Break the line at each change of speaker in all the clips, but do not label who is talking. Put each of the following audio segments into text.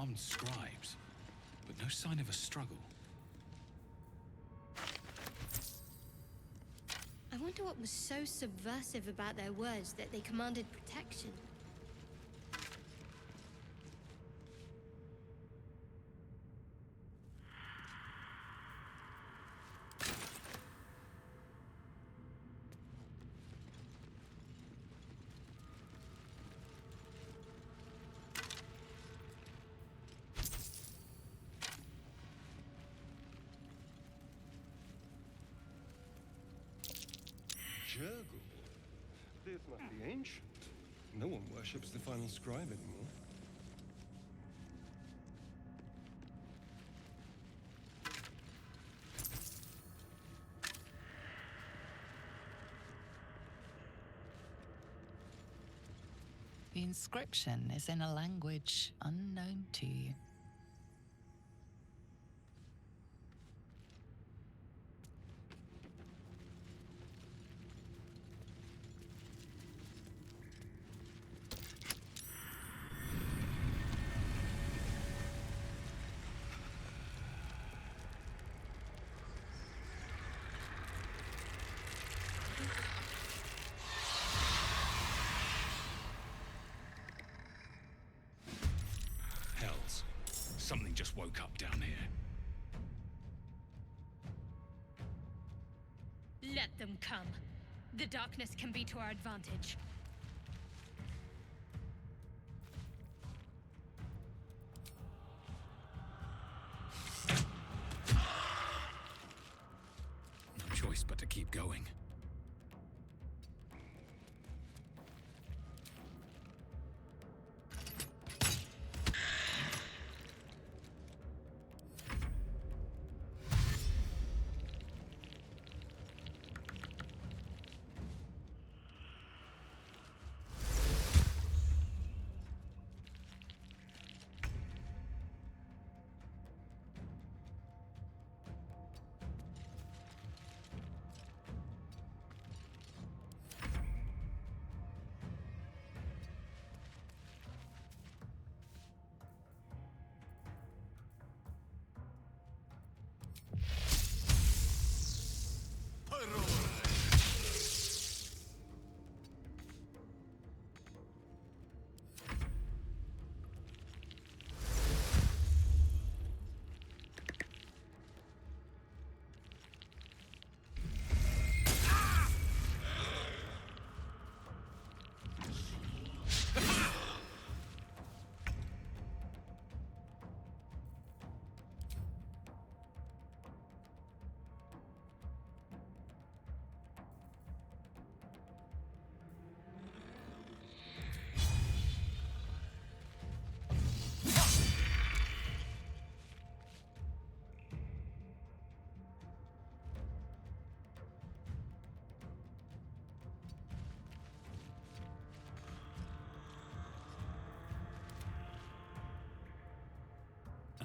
some scribes, but no sign of a struggle.
I wonder what was so subversive about their words that they commanded protection.
Jurgle? This must be ancient. No one worships the final scribe anymore.
The inscription is in a language unknown to you.
Hells. Something just woke up down here.
Let them come. The darkness can be to our advantage.
No choice but to keep going.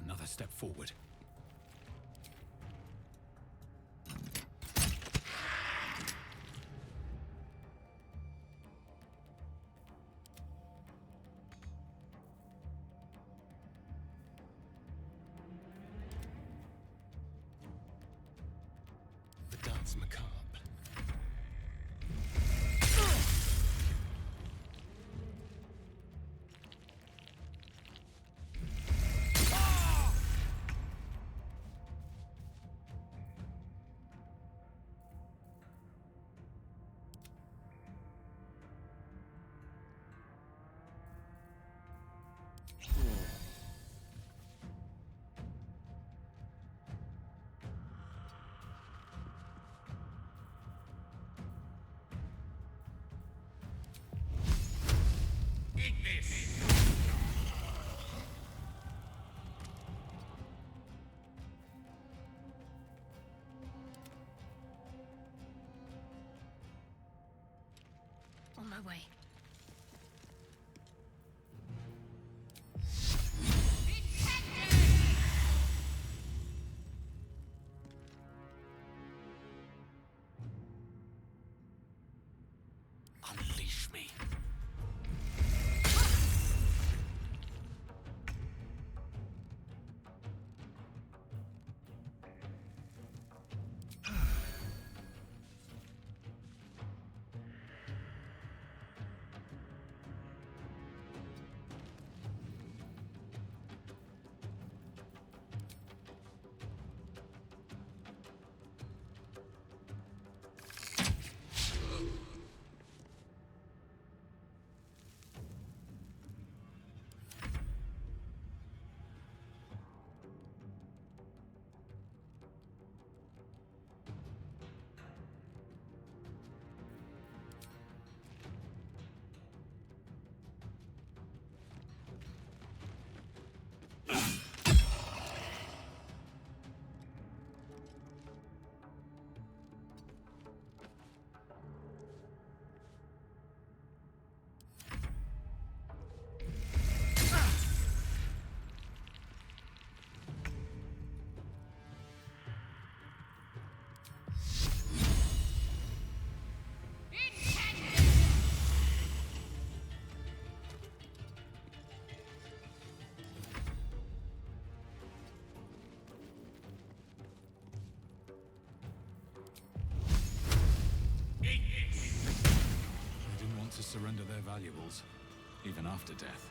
Another step forward. The dance macabre.
On my way.
Unleash me. surrender their valuables, even after death.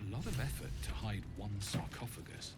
A lot of effort to hide one sarcophagus.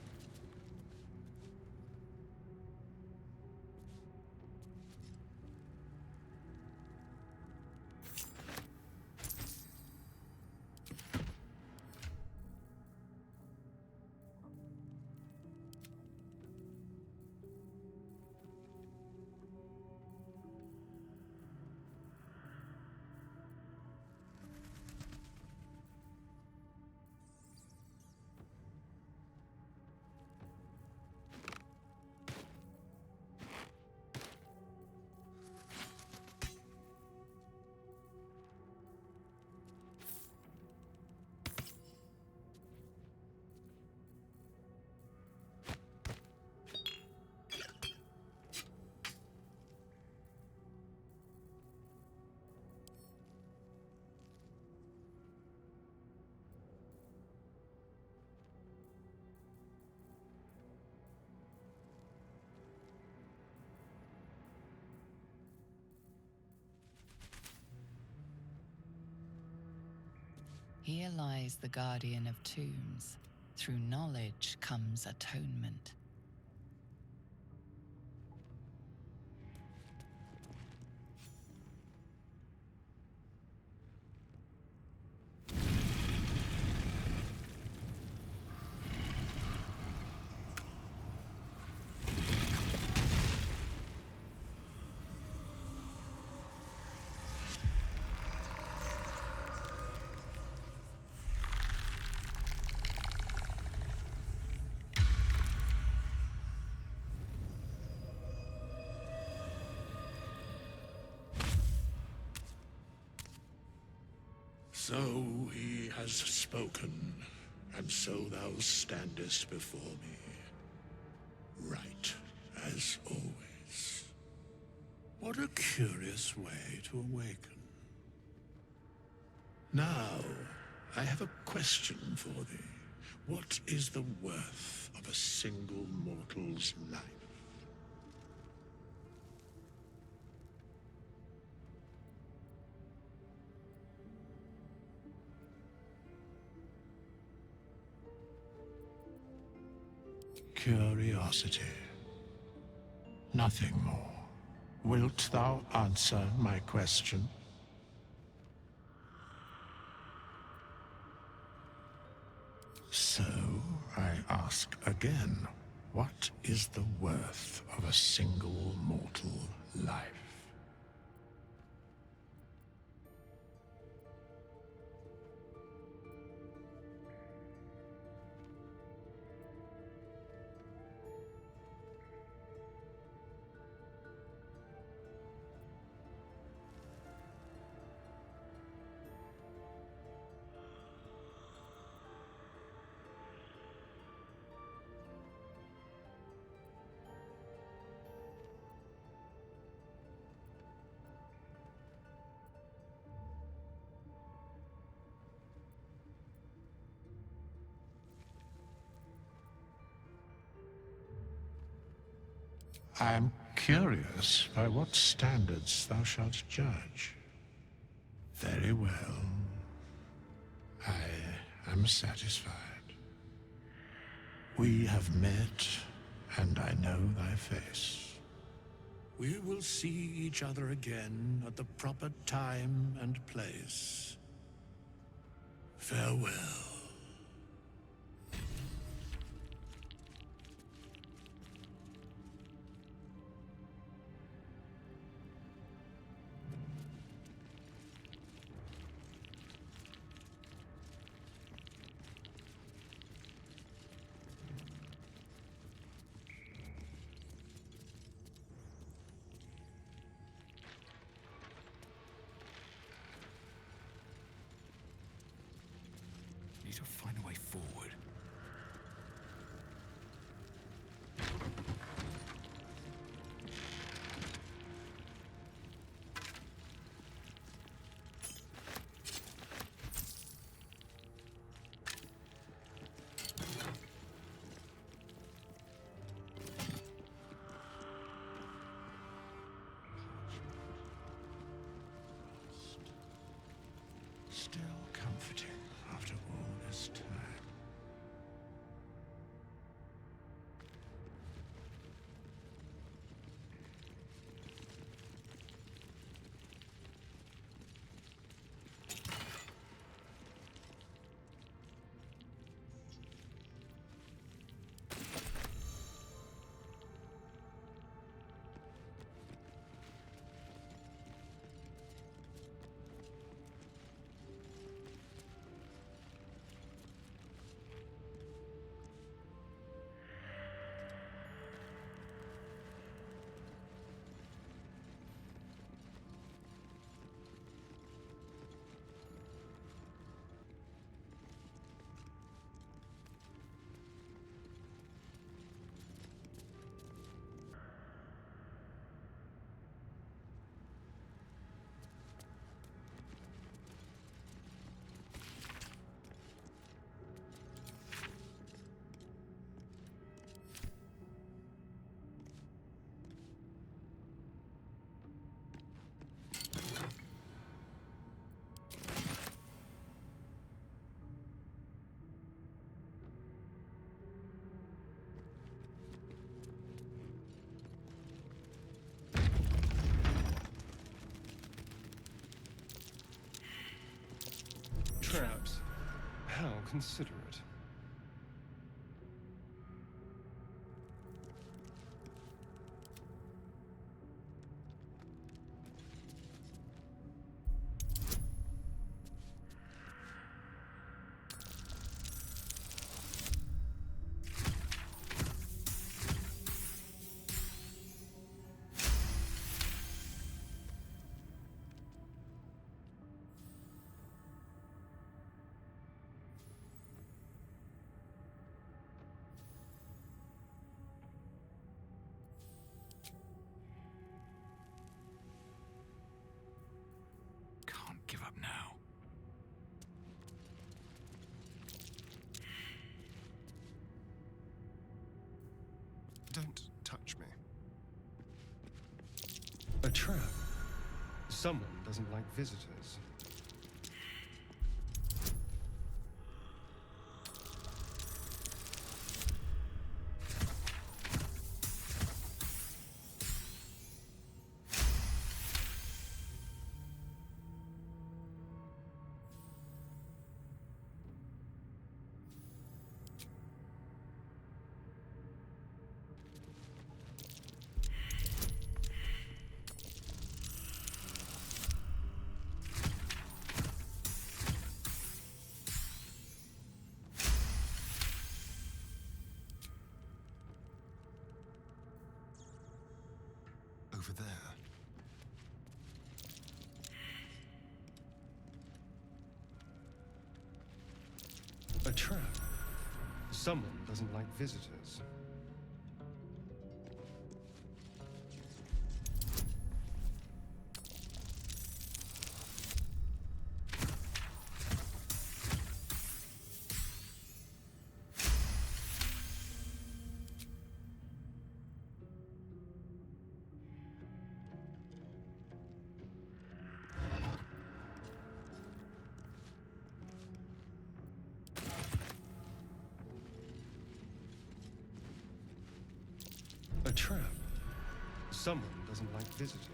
Here lies the guardian of tombs. Through knowledge comes atonement.
So he has spoken, and so thou standest before me. Right, as always. What a curious way to awaken. Now, I have a question for thee. What is the worth of a single mortal's life? Curiosity. Nothing more. Wilt thou answer my question? So, I ask again, what is the worth of a single mortal life? I am curious by what standards thou shalt judge. Very well. I am satisfied. We have met, and I know thy face. We will see each other again at the proper time and place. Farewell.
need to find a way forward.
Still comforting after all this time.
Traps. How considerate.
Can't give up now.
Don't touch me. A trap. Someone doesn't like visitors. Over there. A trap. Someone doesn't like visitors. A trap. Someone doesn't like visitors.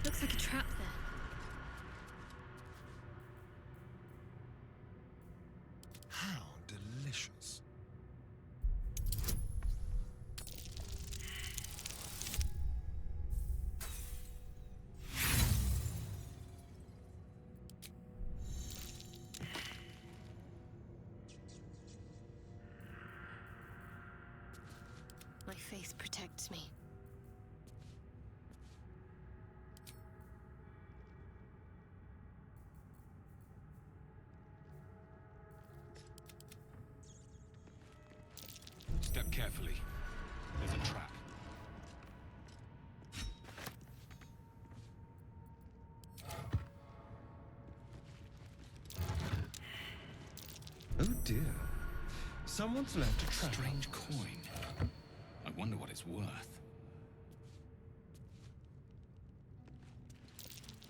Looks like a trap there.
How delicious.
My faith protects me.
Step carefully. There's a trap.
Oh dear. Someone's left a trap.
Strange coin. I wonder what it's worth.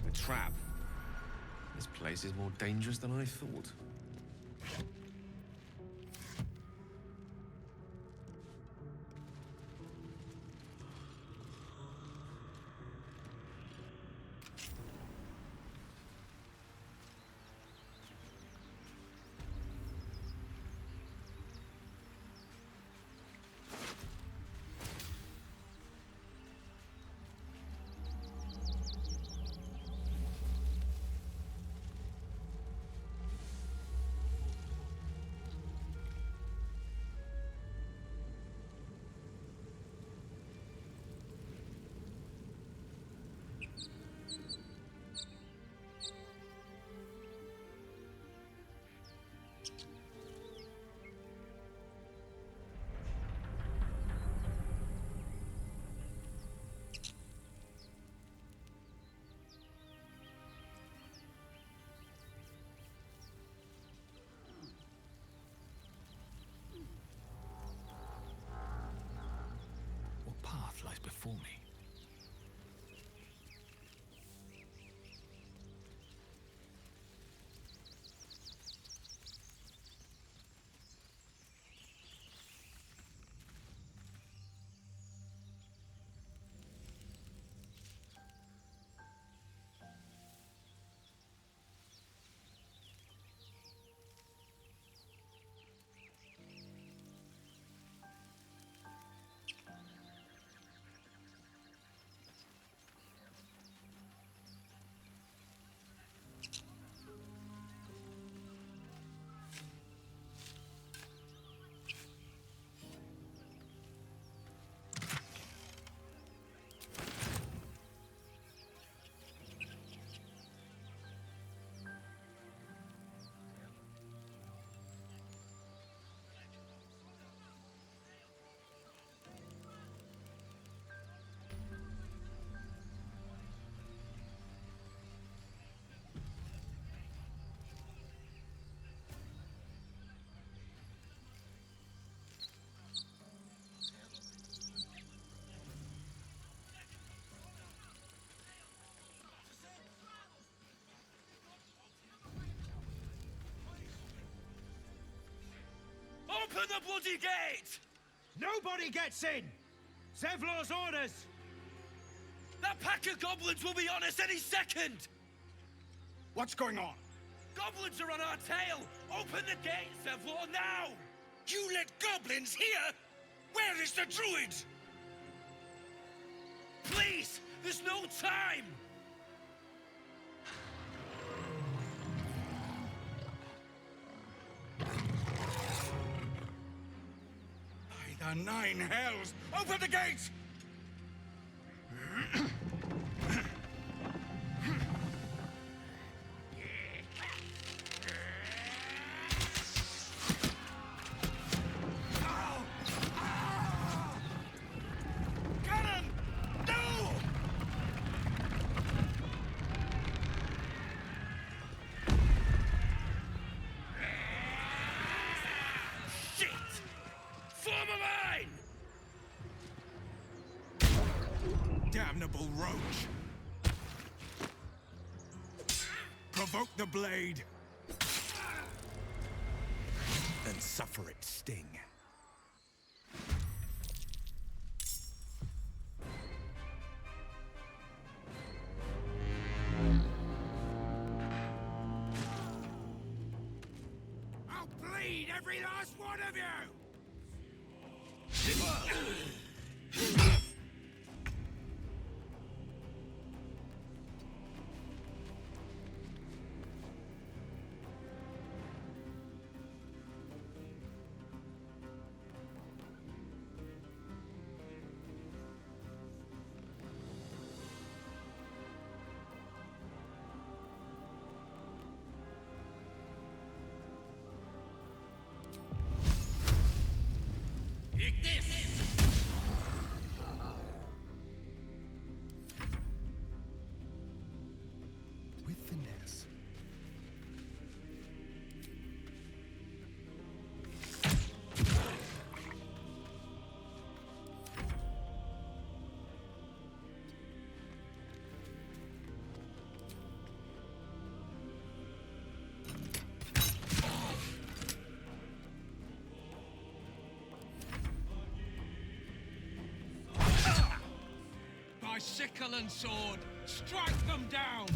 A trap? This place is more dangerous than I thought.
What path lies before me? Open the bloody gate!
Nobody gets in! Zevlor's orders!
That pack of goblins will be on us any second!
What's going on?
Goblins are on our tail! Open the gate, Zevlor, now!
You let goblins here? Where is the druid?
Please! There's no time!
By the nine hells! Open the gate! Cannon! No!
Shit! Form a line!
Damnable roach! Provoke the blade! And suffer its sting. Every last one of you!
With finesse.
By sickle and sword, strike them down!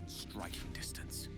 Striking distance.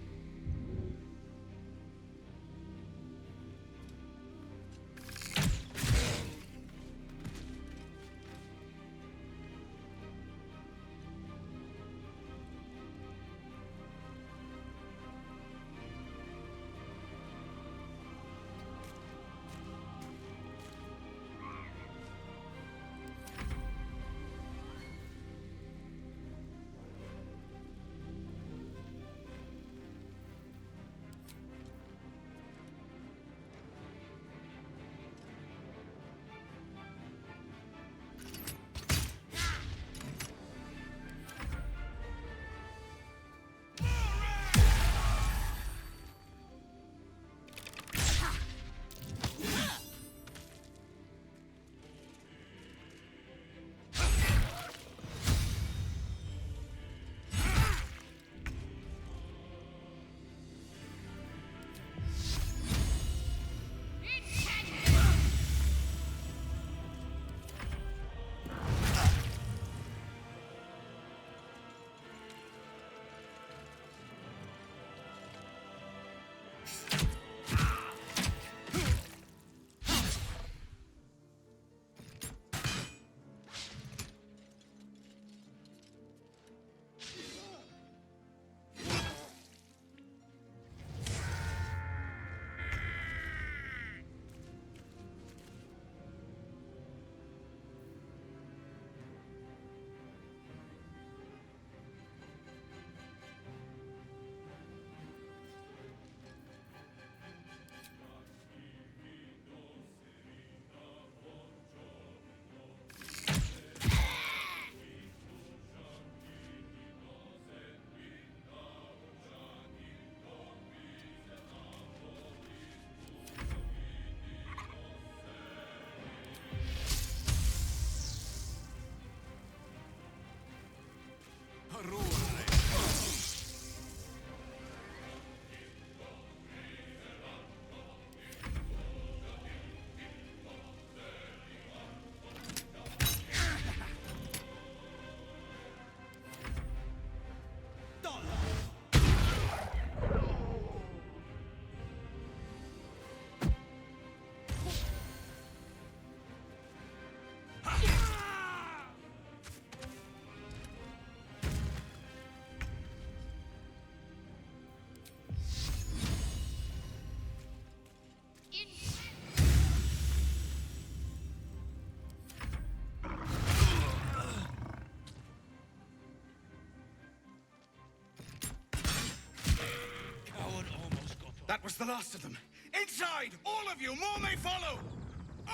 That was the last of them. Inside! All of you! More may follow!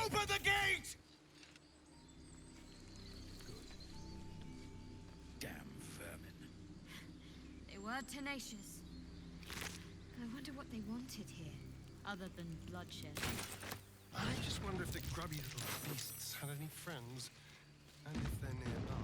Open the gate! Damn vermin.
They were tenacious. I wonder what they wanted here, other than bloodshed.
I just wonder if the grubby little beasts had any friends, and if they're nearby.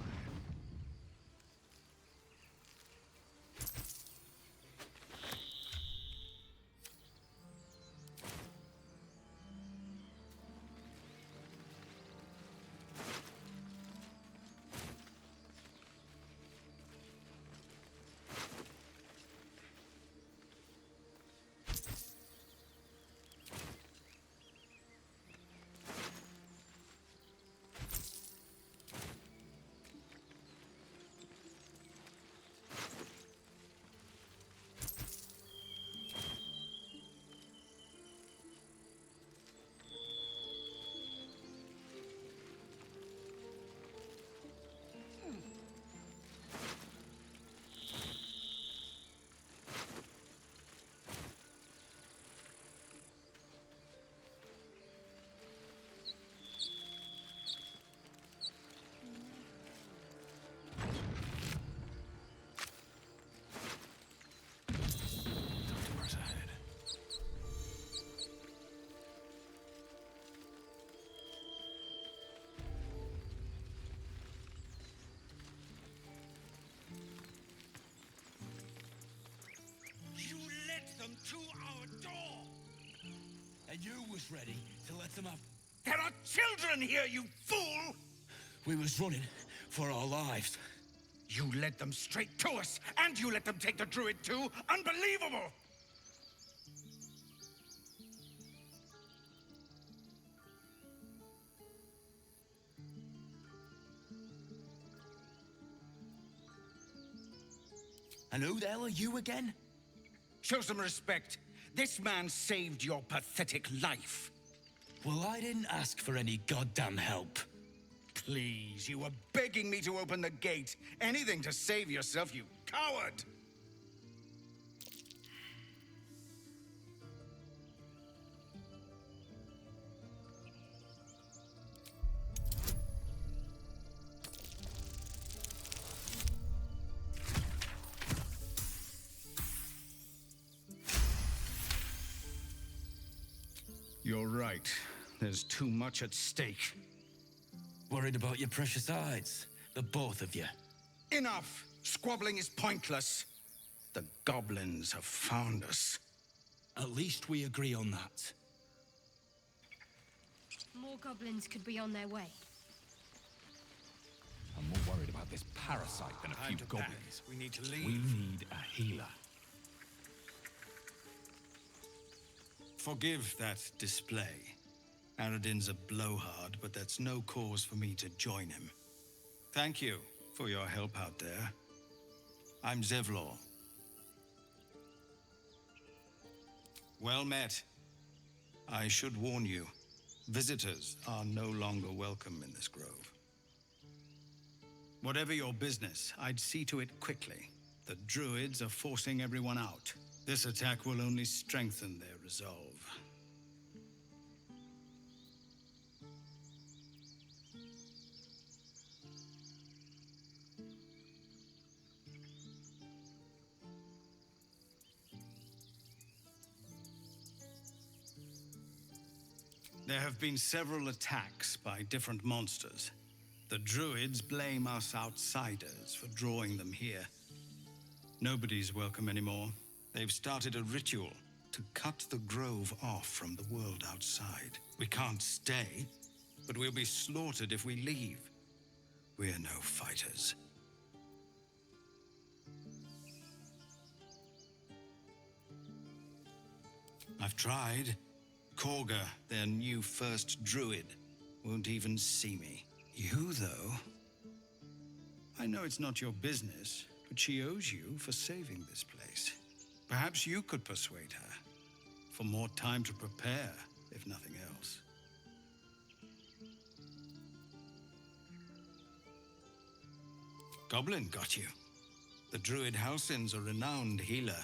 You led them to our door! And you was ready to let them up. There are children here, you fool! We was running for our lives. You led them straight to us, and you let them take the druid too? Unbelievable! And who the hell are you again? Show some respect. This man saved your pathetic life. Well, I didn't ask for any goddamn help. Please, you were begging me to open the gate. Anything to save yourself, you coward! You're right. There's too much at stake.
Worried about your precious hides, the both of you.
Enough! Squabbling is pointless. The goblins have found us.
At least we agree on that.
More goblins could be on their way.
I'm more worried about this parasite than a few goblins.
We need to
We
leave.
need a healer.
Forgive that display. Aradin's a blowhard, but that's no cause for me to join him. Thank you for your help out there. I'm Zevlor. Well met. I should warn you, visitors are no longer welcome in this grove. Whatever your business, I'd see to it quickly. The druids are forcing everyone out. This attack will only strengthen their resolve. There have been several attacks by different monsters. The druids blame us outsiders for drawing them here. Nobody's welcome anymore. They've started a ritual to cut the grove off from the world outside. We can't stay, but we'll be slaughtered if we leave. We're no fighters. I've tried. Korga, their new first druid, won't even see me. You, though? I know it's not your business, but she owes you for saving this place. Perhaps you could persuade her, for more time to prepare, if nothing else. Goblin got you. The druid Halsin's a renowned healer.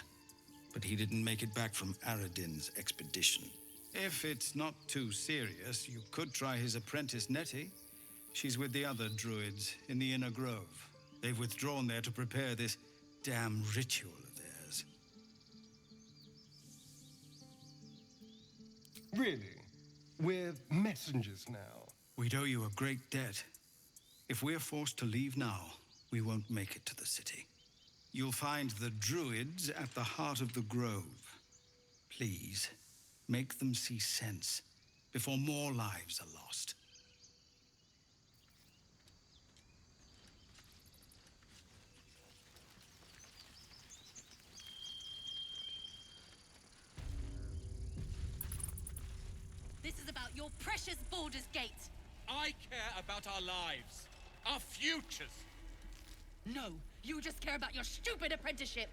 but he didn't make it back from Aradin's expedition. If it's not too serious, you could try his apprentice Nettie. She's with the other druids in the Inner Grove. They've withdrawn there to prepare this damn ritual of theirs.
Really? We're messengers now.
We'd owe you a great debt. If we're forced to leave now, we won't make it to the city. You'll find the druids at the heart of the grove. Please, make them see sense before more lives are lost.
This is about your precious Baldur's Gate.
I care about our lives, our futures.
No, you just care about your stupid apprenticeship.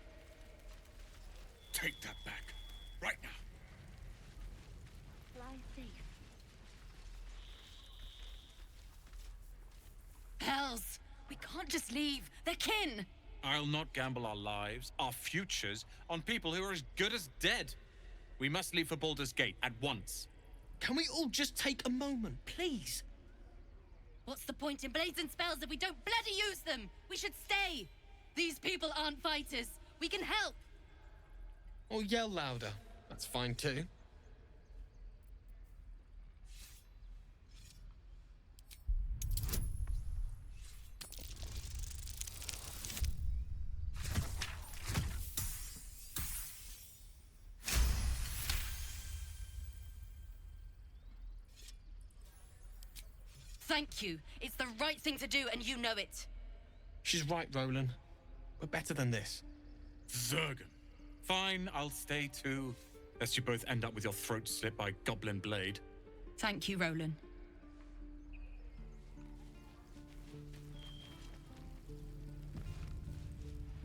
Take that back, right now.
Fly safe. Hells, we can't just leave. They're kin.
I'll not gamble our lives, our futures, on people who are as good as dead. We must leave for Baldur's Gate at once.
Can we all just take a moment, please?
What's the point in blades and spells if we don't bloody use them? We should stay. These people aren't fighters. We can help.
Or yell louder. That's fine too.
Thank you. It's the right thing to do, and you know it.
She's right, Roland. We're better than this.
Zurgan. Fine, I'll stay too. Lest you both end up with your throats slit by Goblin Blade.
Thank you, Roland.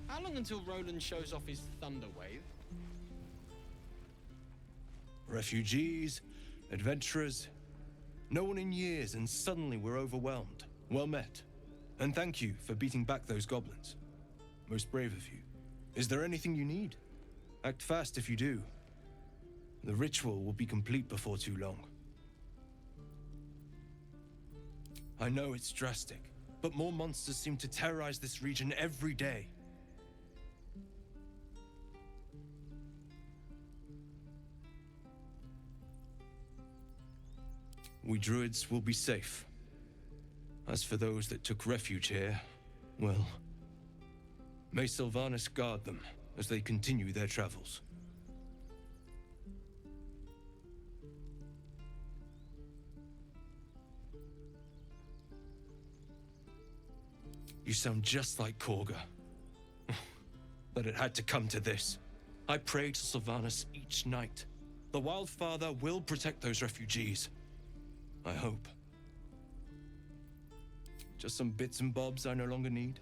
How long until Roland shows off his Thunder Wave?
Refugees, adventurers. No one in years, and suddenly we're overwhelmed. Well met. And thank you for beating back those goblins. Most brave of you. Is there anything you need? Act fast if you do. The ritual will be complete before too long. I know it's drastic, but more monsters seem to terrorize this region every day. We druids will be safe. As for those that took refuge here, well, may Sylvanas guard them as they continue their travels. You sound just like Korga. But it had to come to this. I pray to Sylvanas each night. The Wildfather will protect those refugees. I hope. Just some bits and bobs I no longer need.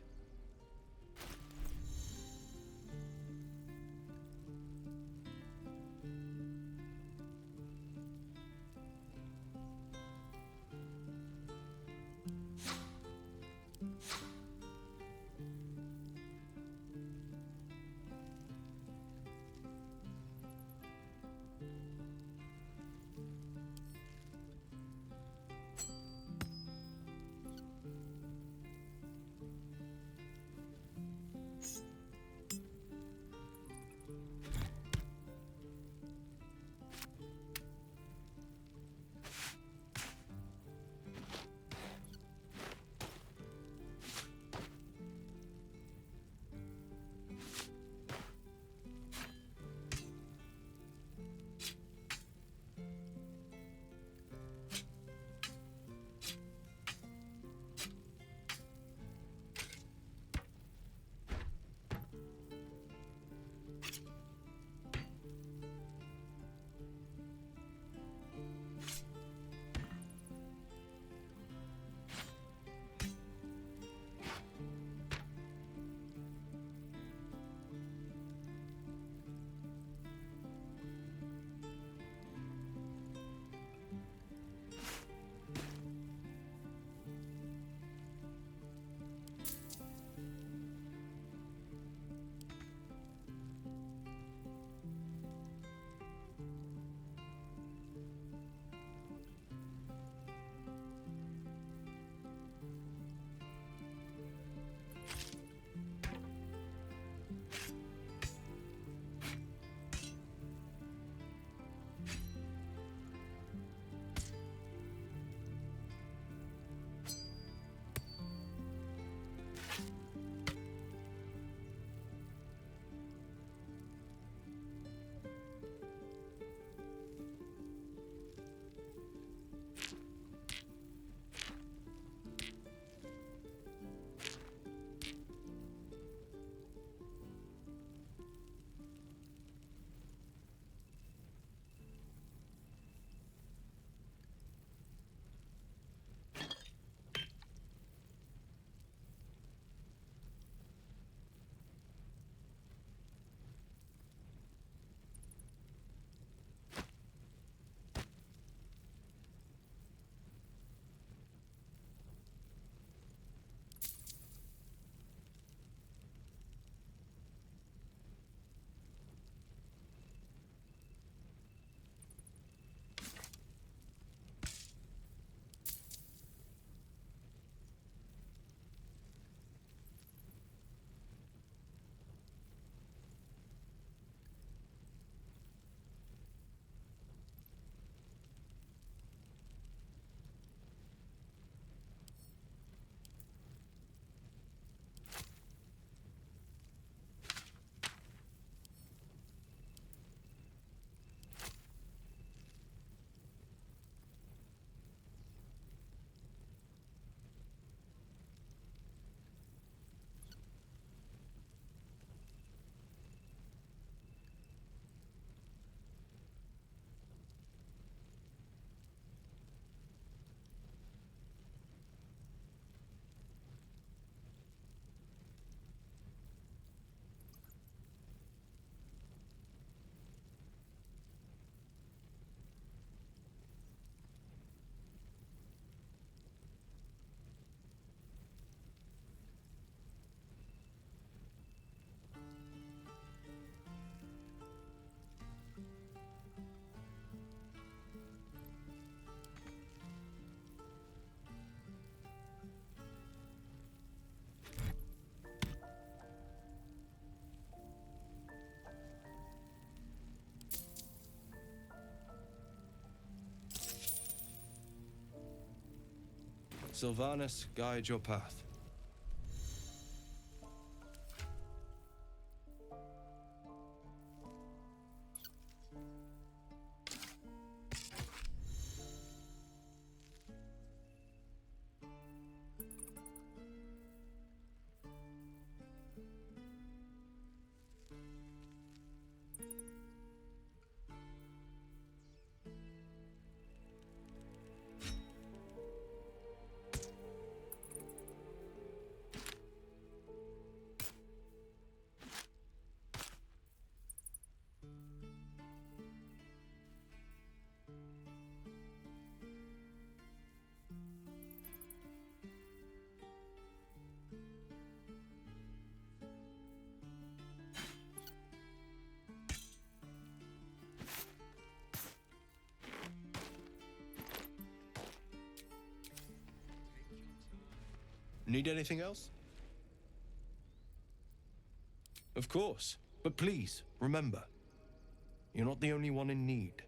Sylvanas, guide your path. Need anything else? Of course, but please, remember, you're not the only one in need.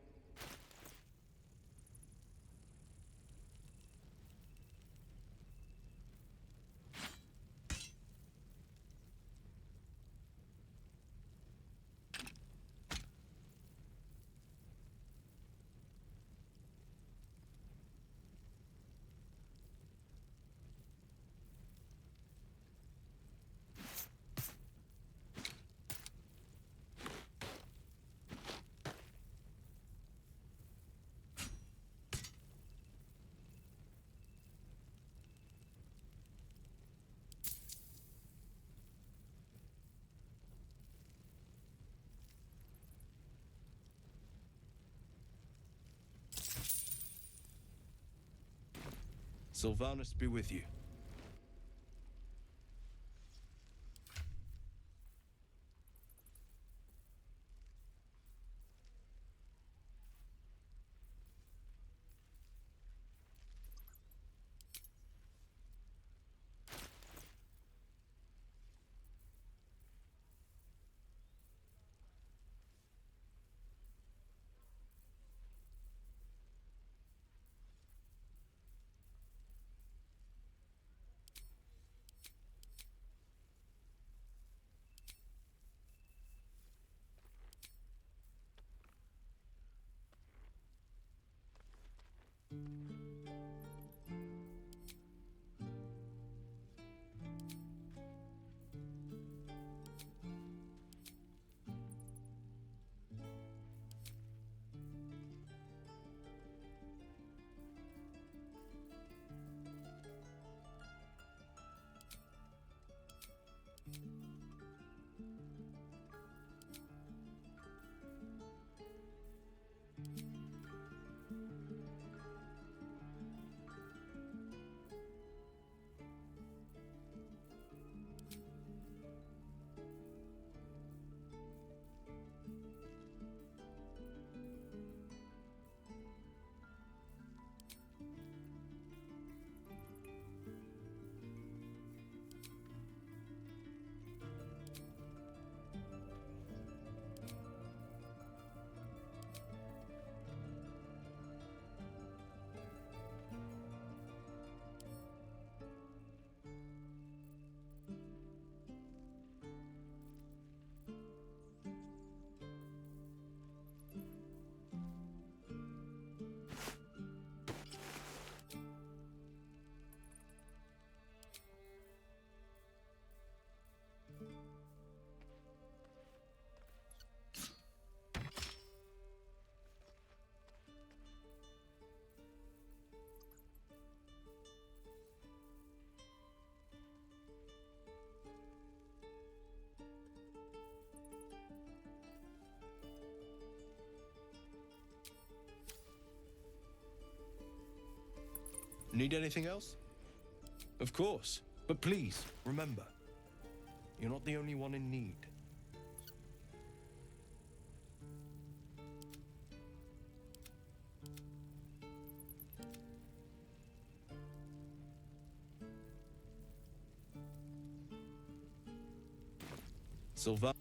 Sylvanas be with you. Need anything else? Of course, but please, remember, you're not the only one in need. Sylvanas.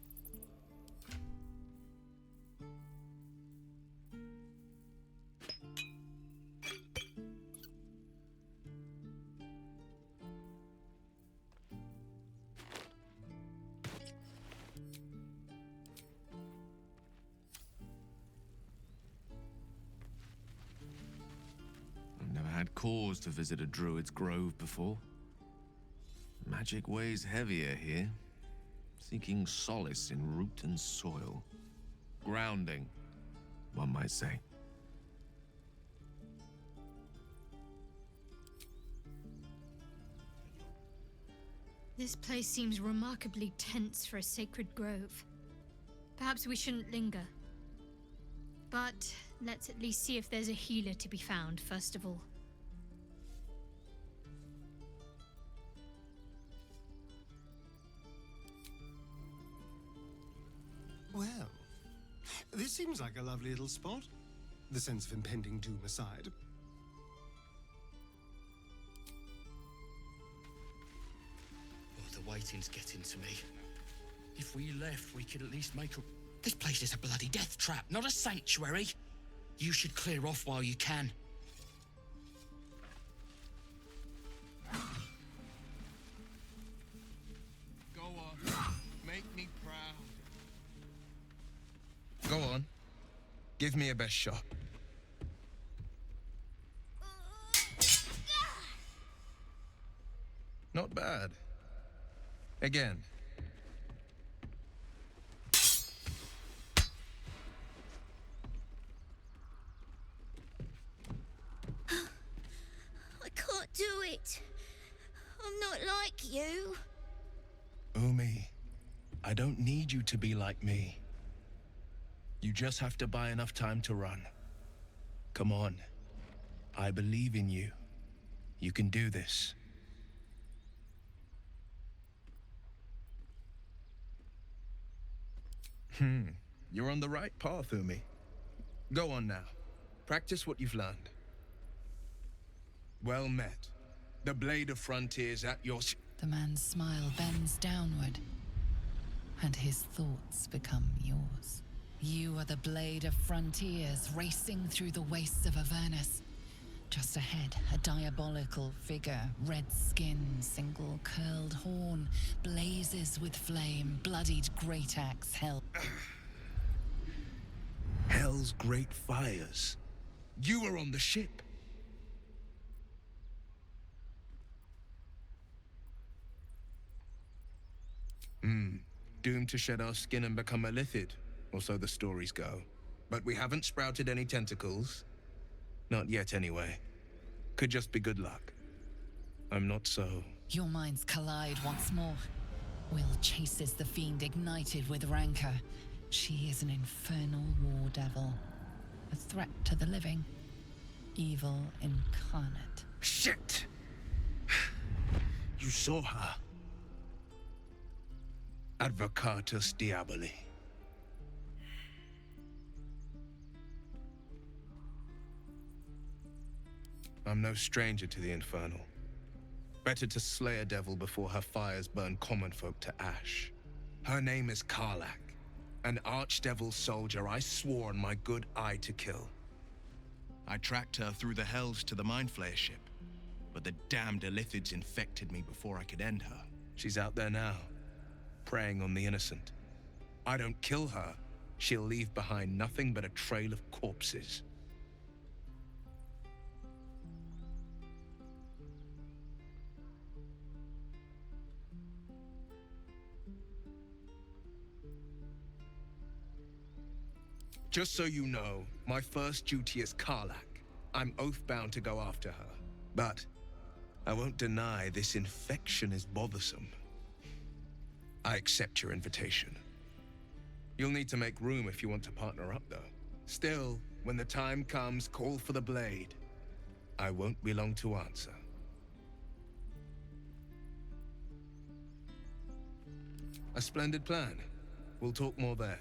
cause to visit a druid's grove before. Magic weighs heavier here, seeking solace in root and soil. Grounding, one might say.
This place seems remarkably tense for a sacred grove. Perhaps we shouldn't linger. But let's at least see if there's a healer to be found, first of all.
Well, this seems like a lovely little spot. The sense of impending doom aside.
Oh, the waiting's getting to me. If we left, we could at least make a... This place is a bloody death trap, not a sanctuary. You should clear off while you can.
Go on. Make me proud.
Go on. Give me a best shot. Not bad. Again.
I can't do it. I'm not like you.
Umi, I don't need you to be like me. You just have to buy enough time to run. Come on. I believe in you. You can do this. You're on the right path, Umi. Go on now. Practice what you've learned. Well met. The Blade of Frontiers at your...
The man's smile bends downward, and his thoughts become yours. You are the Blade of Frontiers, racing through the wastes of Avernus. Just ahead, a diabolical figure, red skin, single curled horn, blazes with flame, bloodied great axe held.
Hell's great fires. You were on the ship. Doomed to shed our skin and become a lithid, or so the stories go. But we haven't sprouted any tentacles. Not yet, anyway. Could just be good luck. I'm not so...
Your minds collide once more. Will chases the fiend ignited with rancor. She is an infernal war devil. A threat to the living. Evil incarnate.
Shit! You saw her. Advocatus Diaboli. I'm no stranger to the Infernal. Better to slay a devil before her fires burn common folk to ash. Her name is Karlach, an archdevil soldier I swore on my good eye to kill. I tracked her through the hells to the Mindflayer ship, but the damned Illithids infected me before I could end her. She's out there now, preying on the innocent. I don't kill her, she'll leave behind nothing but a trail of corpses. Just so you know, my first duty is Karlach. I'm oath-bound to go after her. But I won't deny this infection is bothersome. I accept your invitation. You'll need to make room if you want to partner up, though. Still, when the time comes, call for the blade. I won't be long to answer. A splendid plan. We'll talk more there.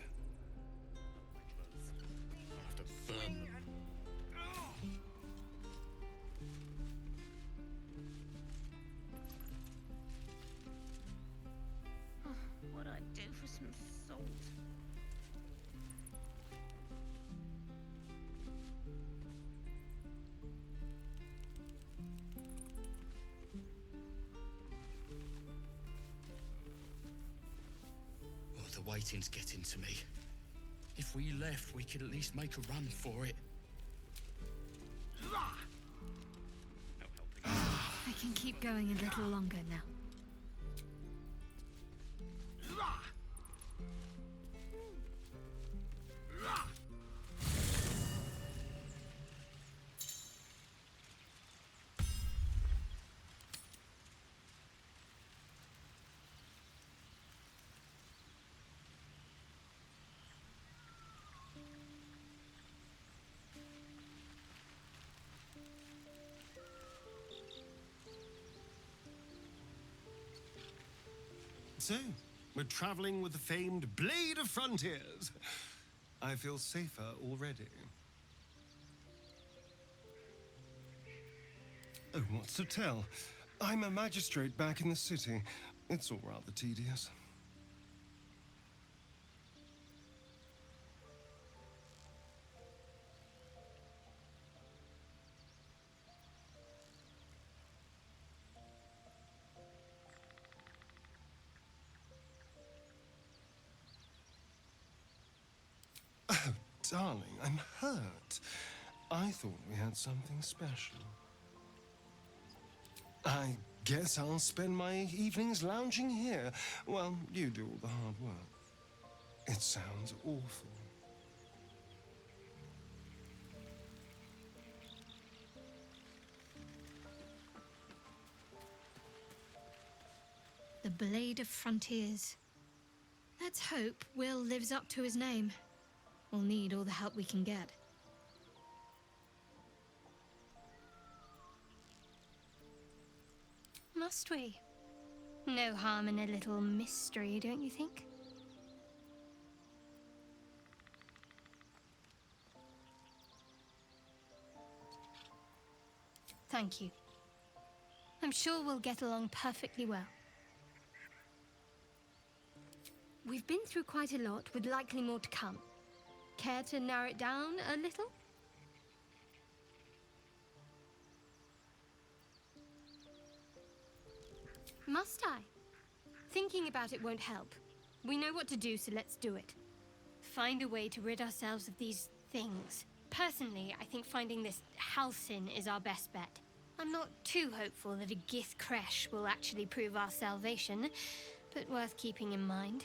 What I'd do for some salt.
Oh, the waiting's getting to me. If we left, we could at least make a run for it.
can keep going a little longer now.
So, we're traveling with the famed Blade of Frontiers. I feel safer already. Oh, what's to tell? I'm a magistrate back in the city. It's all rather tedious. Oh, darling, I'm hurt. I thought we had something special. I guess I'll spend my evenings lounging here while you do all the hard work. It sounds awful.
The Blade of Frontiers. Let's hope Will lives up to his name. We'll need all the help we can get. Must we? No harm in a little mystery, don't you think? Thank you. I'm sure we'll get along perfectly well. We've been through quite a lot, with likely more to come. Care to narrow it down a little? Must I? Thinking about it won't help. We know what to do, so let's do it. Find a way to rid ourselves of these things. Personally, I think finding this Halsin is our best bet. I'm not too hopeful that a Gith Kresh will actually prove our salvation, but worth keeping in mind.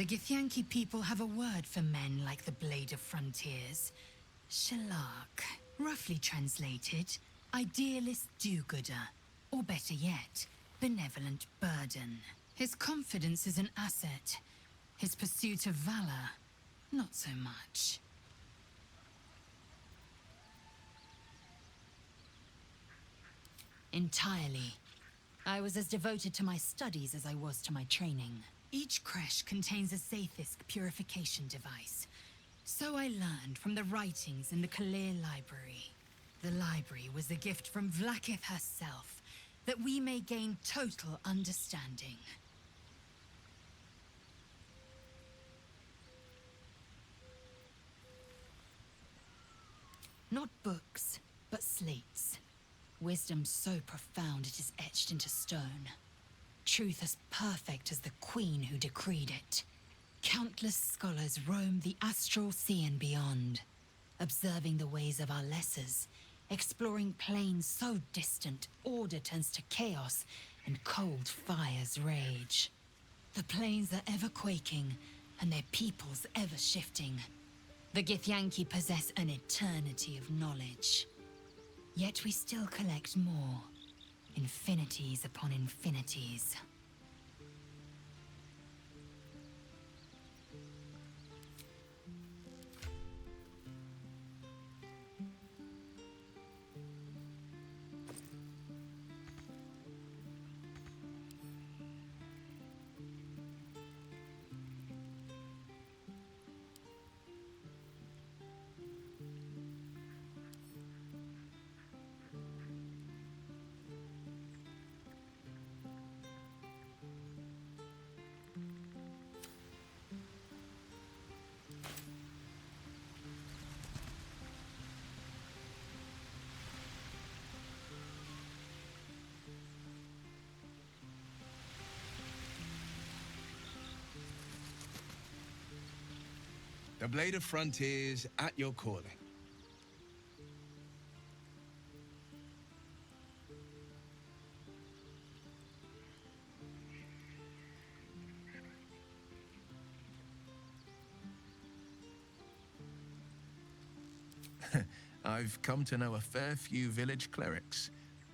The Githyanki people have a word for men like the Blade of Frontiers. Shalak. Roughly translated, idealist do-gooder. Or better yet, benevolent burden. His confidence is an asset. His pursuit of valor, not so much. Entirely. I was as devoted to my studies as I was to my training. Each creche contains a Zaithisk purification device. So I learned from the writings in the Kalir Library. The library was a gift from Vlaakith herself, that we may gain total understanding. Not books, but slates. Wisdom so profound it is etched into stone. Truth as perfect as the queen who decreed it. Countless scholars roam the astral sea and beyond, observing the ways of our lessers, exploring planes so distant order turns to chaos and cold fires rage. The planes are ever quaking, and their peoples ever shifting. The Githyanki possess an eternity of knowledge. Yet we still collect more. Infinities upon infinities.
The Blade of Frontiers at your calling. I've come to know a fair few village clerics,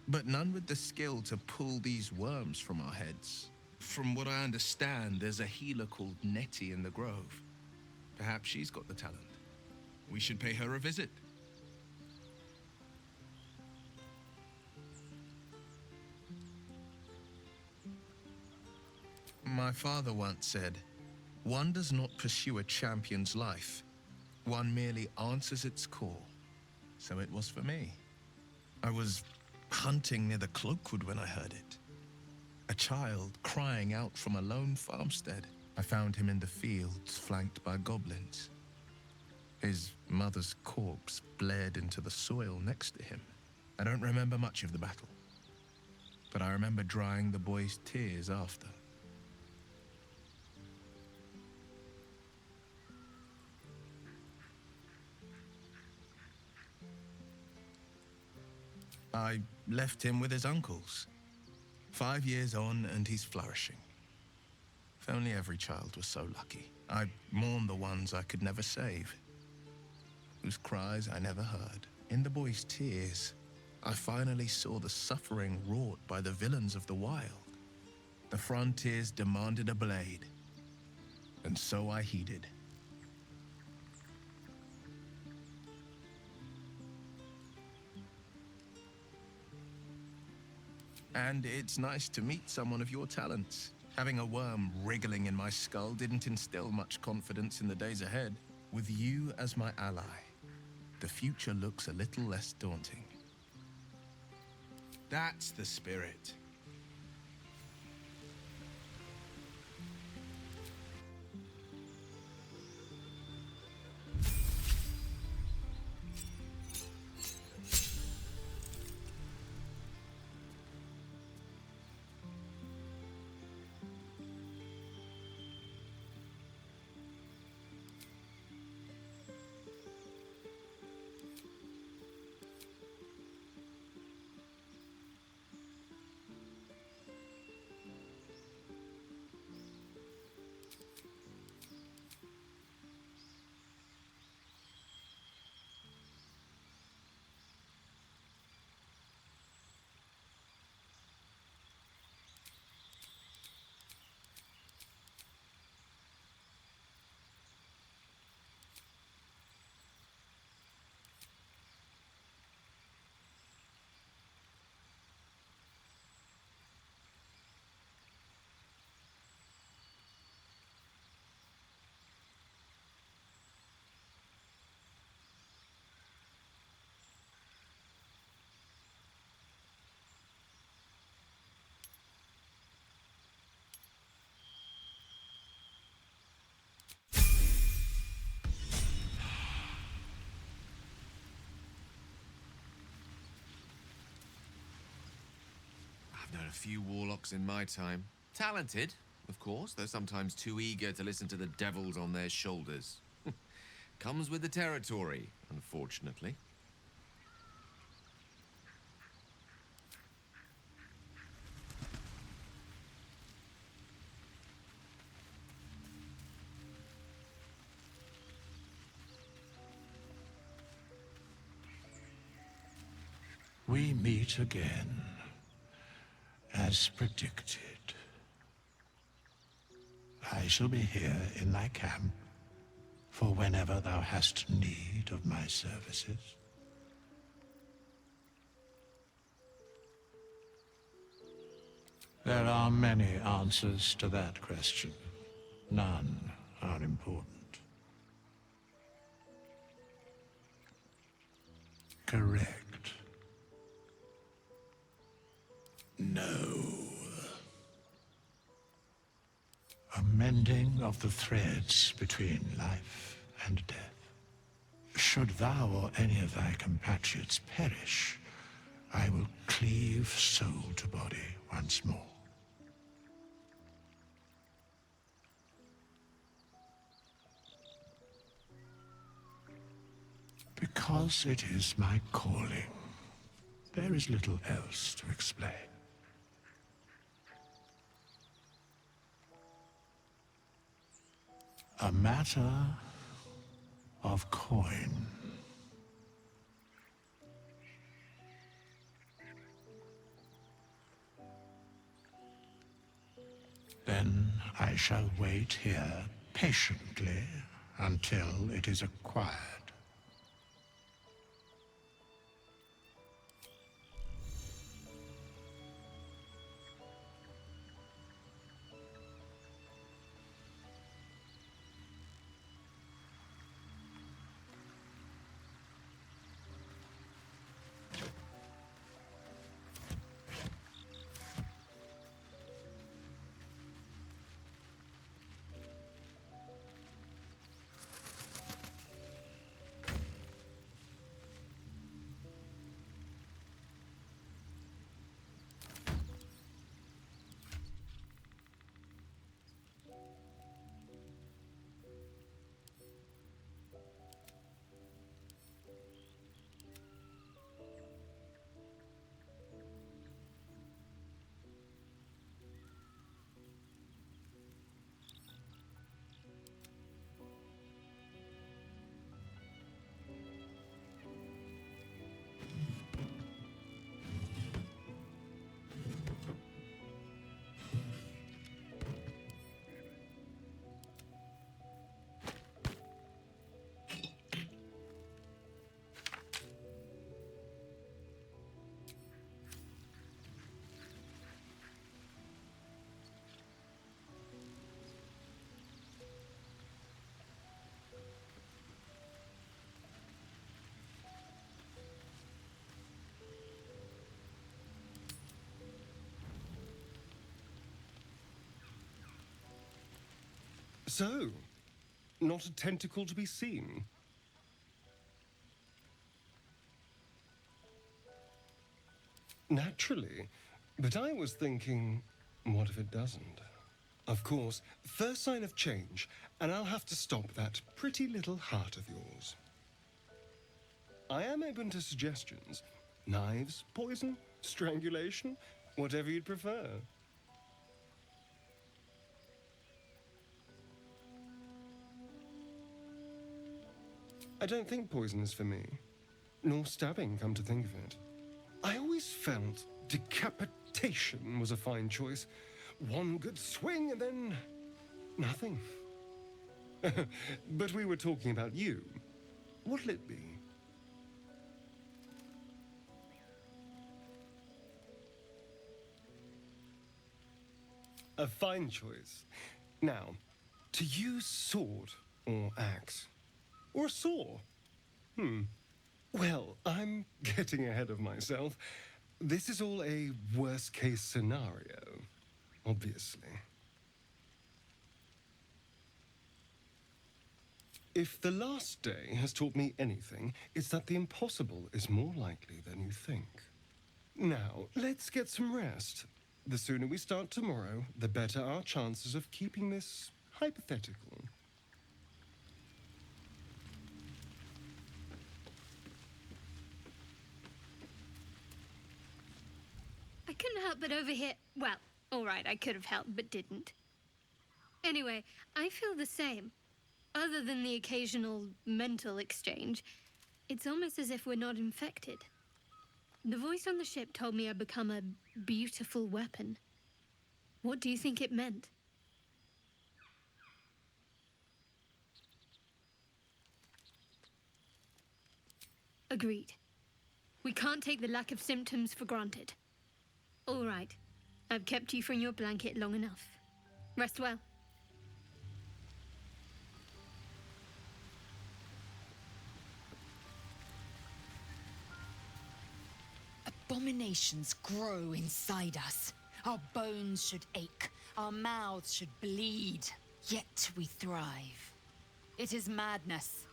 but none with the skill to pull these worms from our heads. From what I understand, there's a healer called Nettie in the Grove. Perhaps she's got the talent. We should pay her a visit. My father once said, "One does not pursue a champion's life. One merely answers its call." So it was for me. I was hunting near the Cloakwood when I heard it. A child crying out from a lone farmstead. I found him in the fields, flanked by goblins. His mother's corpse bled into the soil next to him. I don't remember much of the battle, but I remember drying the boy's tears after. I left him with his uncles. 5 years on, and he's flourishing. If only every child was so lucky. I mourn the ones I could never save, whose cries I never heard. In the boy's tears, I finally saw the suffering wrought by the villains of the wild. The Frontiers demanded a blade, and so I heeded. And it's nice to meet someone of your talents. Having a worm wriggling in my skull didn't instill much confidence in the days ahead. With you as my ally, the future looks a little less daunting. That's the spirit. I've known a few warlocks in my time. Talented, of course, though sometimes too eager to listen to the devils on their shoulders. Comes with the territory, unfortunately.
We meet again, as predicted. I shall be here in thy camp for whenever thou hast need of my services. There are many answers to that question. None are important. Correct. No. A mending of the threads between life and death. Should thou or any of thy compatriots perish, I will cleave soul to body once more. Because it is my calling, there is little else to explain. A matter of coin. Then I shall wait here patiently until it is acquired.
So, not a tentacle to be seen. Naturally, but I was thinking, what if it doesn't? Of course, first sign of change, and I'll have to stop that pretty little heart of yours. I am open to suggestions. Knives, poison, strangulation, whatever you'd prefer. I don't think poison is for me. Nor stabbing, come to think of it. I always felt decapitation was a fine choice. One good swing and then nothing. But we were talking about you. What'll it be? A fine choice. Now, to use sword or axe. Or a saw. Well, I'm getting ahead of myself. This is all a worst-case scenario, obviously. If the last day has taught me anything, it's that the impossible is more likely than you think. Now, let's get some rest. The sooner we start tomorrow, the better our chances of keeping this hypothetical.
I couldn't help but overhear. Well, alright, I could have helped, but didn't. Anyway, I feel the same. Other than the occasional mental exchange, it's almost as if we're not infected. The voice on the ship told me I'd become a beautiful weapon. What do you think it meant? Agreed. We can't take the lack of symptoms for granted. All right. I've kept you from your blanket long enough. Rest well.
Abominations grow inside us. Our bones should ache. Our mouths should bleed. Yet we thrive. It is madness.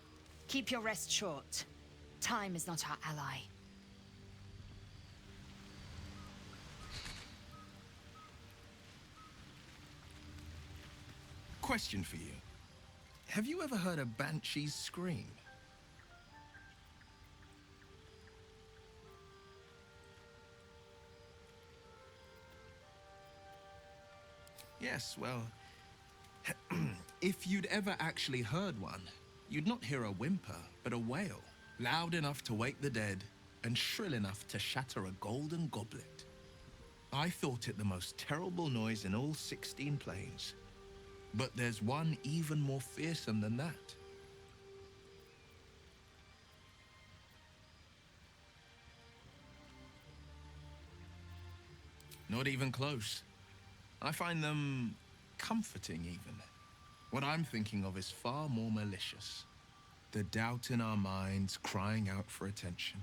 Keep your rest short. Time is not our ally.
Question for you. Have you ever heard a banshee scream? Yes, well, if you'd ever actually heard one, you'd not hear a whimper, but a wail, loud enough to wake the dead and shrill enough to shatter a golden goblet. I thought it the most terrible noise in all 16 planes. But there's one even more fearsome than that. Not even close. I find them comforting, even. What I'm thinking of is far more malicious. The doubt in our minds crying out for attention.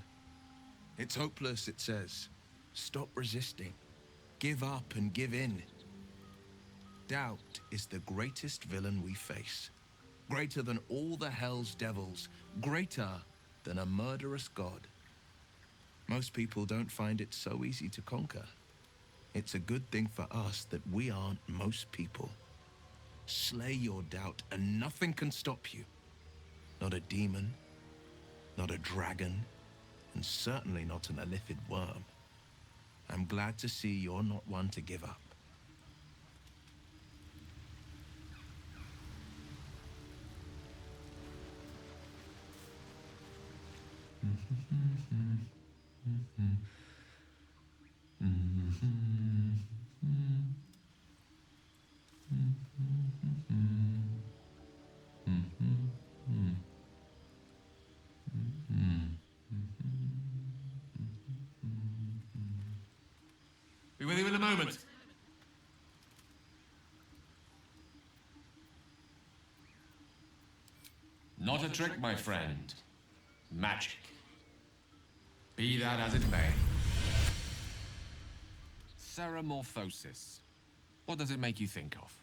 It's hopeless, it says. Stop resisting. Give up and give in. Doubt is the greatest villain we face. Greater than all the hell's devils. Greater than a murderous god. Most people don't find it so easy to conquer. It's a good thing for us that we aren't most people. Slay your doubt and nothing can stop you. Not a demon, not a dragon, and certainly not an illithid worm. I'm glad to see you're not one to give up.
Be with you in a moment. Not a trick, my friend. Magic. Be that as it may.
Ceramorphosis. What does it make you think of?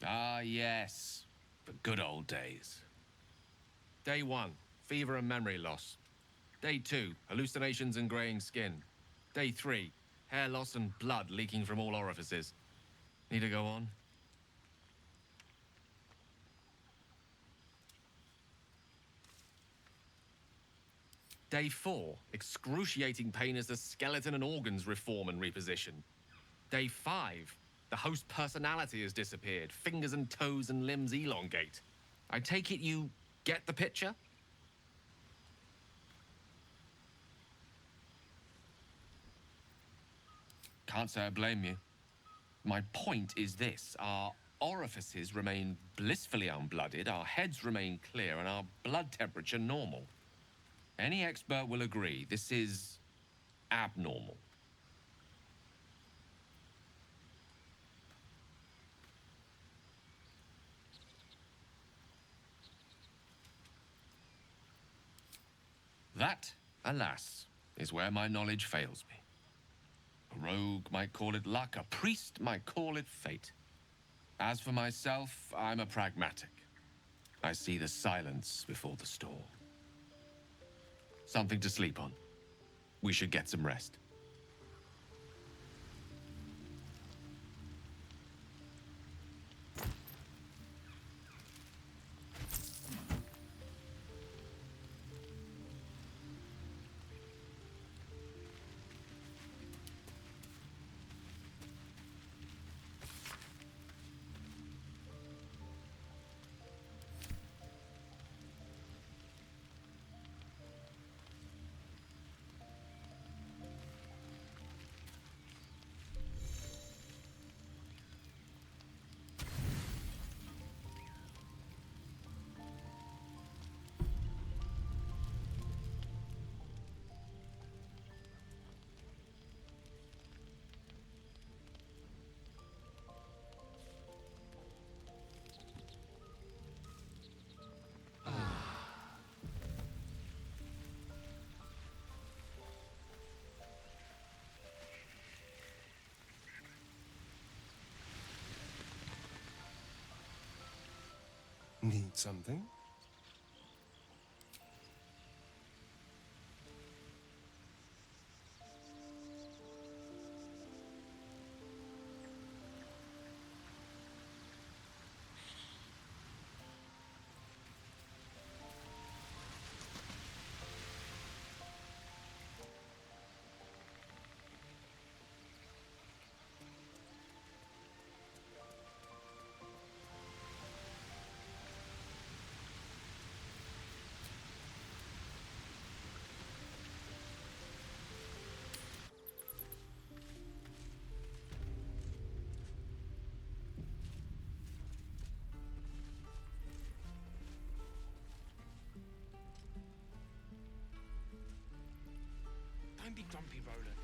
Ah, yes. The good old days. Day 1, fever and memory loss. Day 2, hallucinations and graying skin. Day 3, hair loss and blood leaking from all orifices. Need to go on? Day 4, excruciating pain as the skeleton and organs reform and reposition. Day 5, the host personality has disappeared. Fingers and toes and limbs elongate. I take it you get the picture? Can't say I blame you. My point is this. Our orifices remain blissfully unblooded, our heads remain clear, and our blood temperature normal. Any expert will agree this is abnormal. That, alas, is where my knowledge fails me. A rogue might call it luck, a priest might call it fate. As for myself, I'm a pragmatic. I see the silence before the storm. Something to sleep on. We should get some rest.
Need something?
Don't be grumpy, Roland.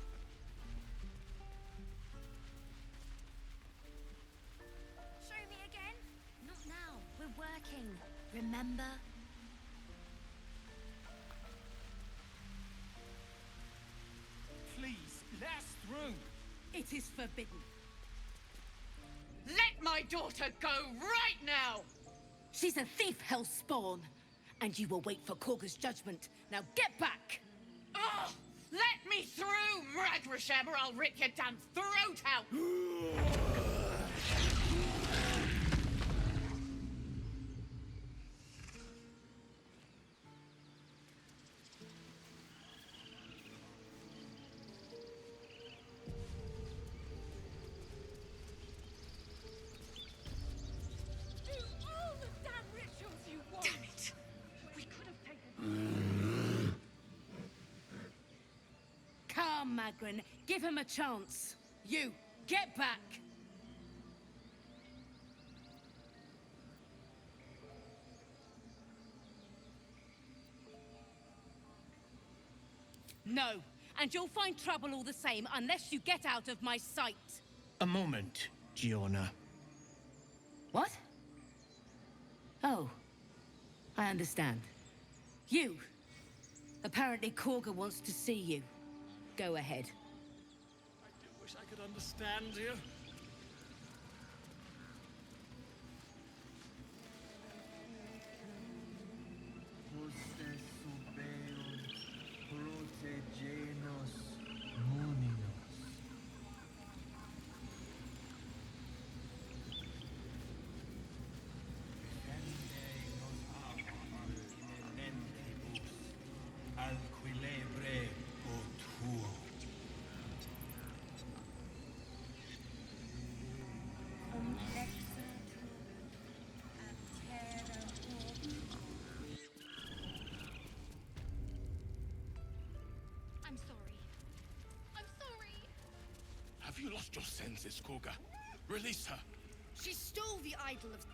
Show me again? Not now. We're working. Remember?
Please, let us through.
It is forbidden. Let my daughter go right now! She's a thief, Hellspawn. And you will wait for Korga's judgment. Now get back! Oh, let me through, Mragrasham, or I'll rip your damn throat out! Come, Magrin, give him a chance. You, get back! No, and you'll find trouble all the same unless you get out of my sight.
A moment, Giona.
What? Oh, I understand. You. Apparently Korga wants to see you. Go ahead.
I do wish I could understand you.
I'm sorry. I'm sorry.
Have you lost your senses, Korga? Release her.
She stole the idol of...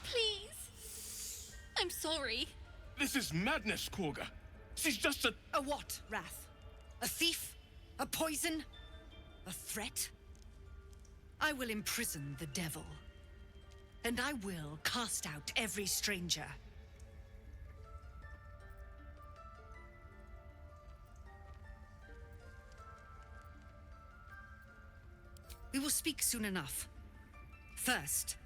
Please. I'm sorry.
This is madness, Korga. She's just a...
A what, Wrath? A thief? A poison? A threat? I will imprison the devil. And I will cast out every stranger. We will speak soon enough. First,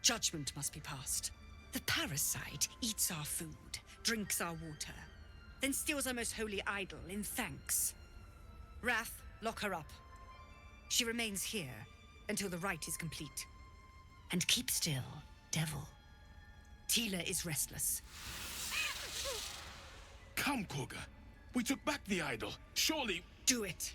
Judgment must be passed. The parasite eats our food, drinks our water, then steals our most holy idol in thanks. Wrath, lock her up. She remains here until the rite is complete. And keep still, devil. Tila is restless.
Come, Koga. We took back the idol. Surely...
Do it.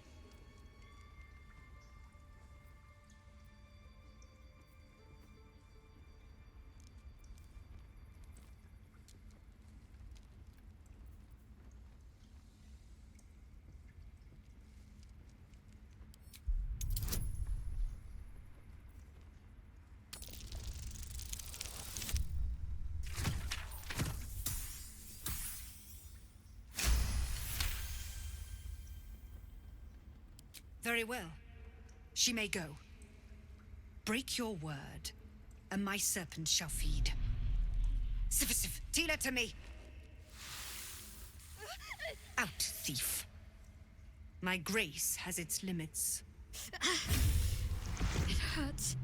Very well. She may go. Break your word, and my serpent shall feed. Sif, Tila to me! Out, thief. My grace has its limits.
It hurts.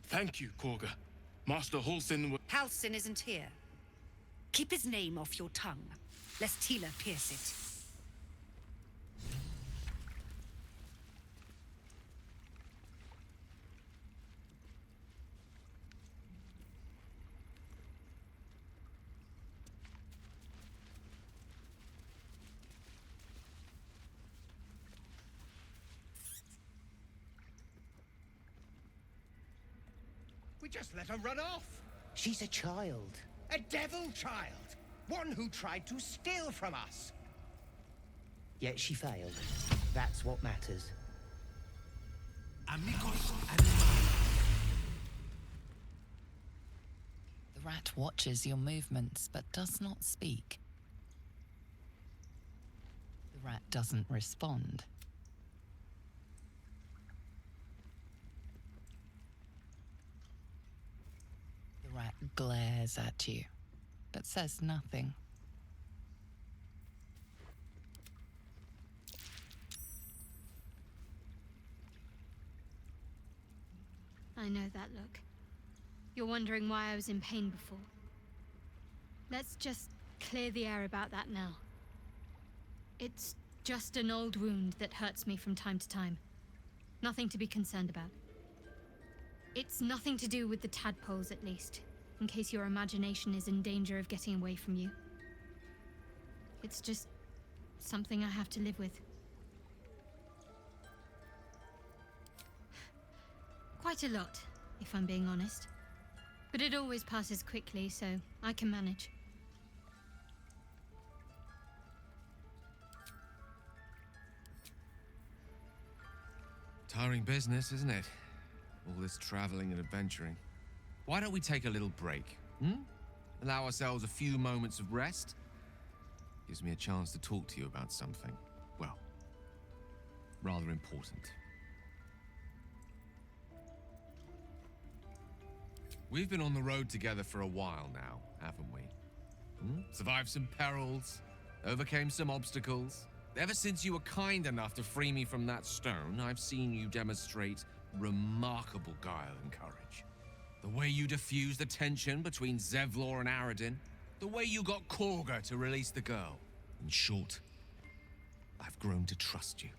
Thank you, Koga. Master Halsin...
Halsin isn't here. Keep his name off your tongue, lest Tila pierce it.
We just let her run off.
She's a child.
A devil child. One who tried to steal from us.
Yet she failed. That's what matters.
Amigos
The rat watches your movements but does not speak. The rat doesn't respond. The rat glares at you, but says nothing.
I know that look. You're wondering why I was in pain before. Let's just clear the air about that now. It's just an old wound that hurts me from time to time. Nothing to be concerned about. It's nothing to do with the tadpoles, at least, in case your imagination is in danger of getting away from you. It's just something I have to live with. Quite a lot, if I'm being honest. But it always passes quickly, so I can manage.
Tiring business, isn't it? All this traveling and adventuring. Why don't we take a little break, Allow ourselves a few moments of rest? Gives me a chance to talk to you about something, well, rather important. We've been on the road together for a while now, haven't we? Survived some perils, overcame some obstacles. Ever since you were kind enough to free me from that stone, I've seen you demonstrate remarkable guile and courage. The way you diffused the tension between Zevlor and Aradin. The way you got Korga to release the girl. In short, I've grown to trust you.